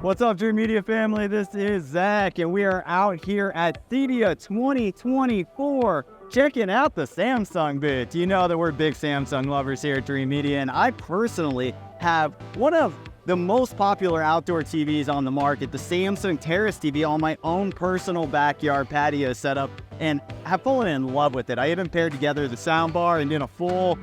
What's up, Dreamedia family? This is Zach, and we are out here at CEDIA 2024 checking out the Samsung booth. You know that we're big Samsung lovers here at Dreamedia, and I personally have one of the most popular outdoor TVs on the market, the Samsung Terrace TV, on my own personal backyard patio setup, and have fallen in love with it. I even paired together the soundbar and did a full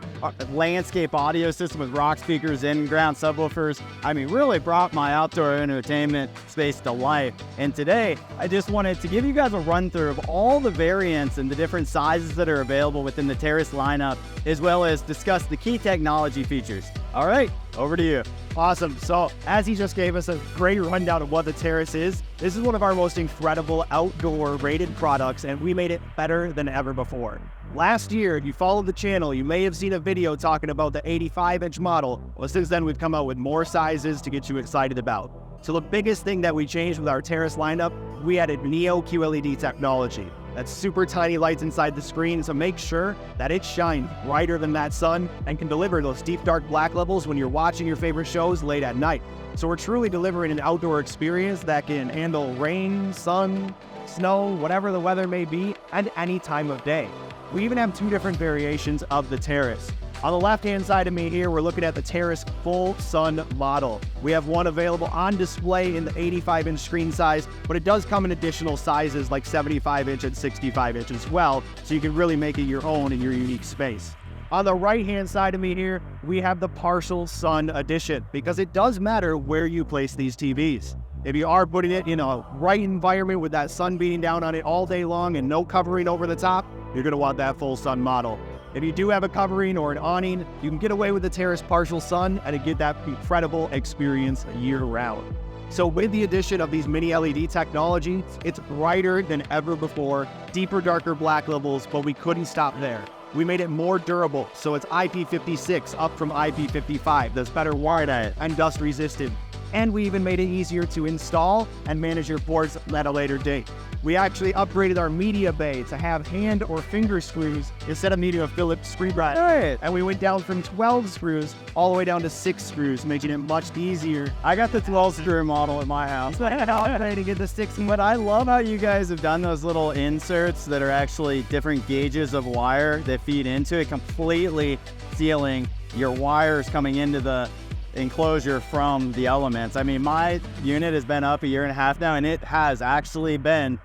landscape audio system with rock speakers, in-ground subwoofers. I mean, really brought my outdoor entertainment space to life. And today, I just wanted to give you guys a run through of all the variants and the different sizes that are available within the Terrace lineup, as well as discuss the key technology features. All right, over to you. Awesome. So as he just gave us a great rundown of what the Terrace is, this is one of our most incredible outdoor rated products, and we made it better than ever before. Last year, if you followed the channel, you may have seen a video talking about the 85-inch model. Well, since then, we've come out with more sizes to get you excited about. So the biggest thing that we changed with our Terrace lineup, we added Neo QLED technology. That's super tiny lights inside the screen, so make sure that it shines brighter than that sun and can deliver those deep dark black levels when you're watching your favorite shows late at night. So we're truly delivering an outdoor experience that can handle rain, sun, snow, whatever the weather may be, at any time of day. We even have two different variations of the Terrace. On the left-hand side of me here, we're looking at the Terrace Full Sun model. We have one available on display in the 85-inch screen size, but it does come in additional sizes like 75-inch and 65-inch as well, so you can really make it your own in your unique space. On the right-hand side of me here, we have the Partial Sun Edition, because it does matter where you place these TVs. If you are putting it in a right environment with that sun beating down on it all day long and no covering over the top, you're gonna want that Full Sun model. If you do have a covering or an awning, you can get away with the Terrace Partial Sun and get that incredible experience year-round. So with the addition of these mini LED technology, it's brighter than ever before, deeper, darker black levels, but we couldn't stop there. We made it more durable, so it's IP56 up from IP55. That's better warranty and dust resistant. And we even made it easier to install and manage your boards at a later date. We actually upgraded our media bay to have hand or finger screws instead of needing a Phillips screwdriver. Right. And we went down from 12 screws all the way down to 6 screws, making it much easier. I got the 12-screw model at my house. To get the 6. But I love how you guys have done those little inserts that are actually different gauges of wire that feed into it, completely sealing your wires coming into the enclosure from the elements. I mean, my unit has been up a year and a half now, and it has actually been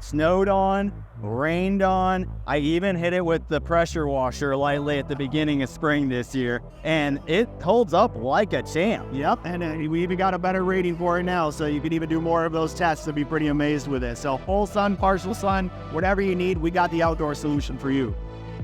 snowed on, rained on. I even hit it with the pressure washer lightly at the beginning of spring this year, and it holds up like a champ. Yep, and we even got a better rating for it now, so you can even do more of those tests and be pretty amazed with it. So full sun, partial sun, whatever you need, we got the outdoor solution for you.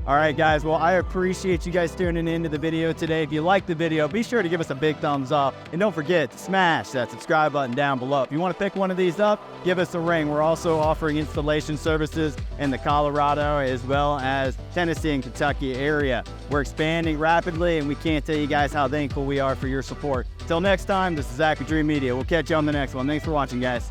All right, guys. Well, I appreciate you guys tuning into the video today. If you liked the video, be sure to give us a big thumbs up. And don't forget to smash that subscribe button down below. If you want to pick one of these up, give us a ring. We're also offering installation services in the Colorado as well as Tennessee and Kentucky area. We're expanding rapidly, and we can't tell you guys how thankful we are for your support. Till next time, this is Zach with Dreamedia. We'll catch you on the next one. Thanks for watching, guys.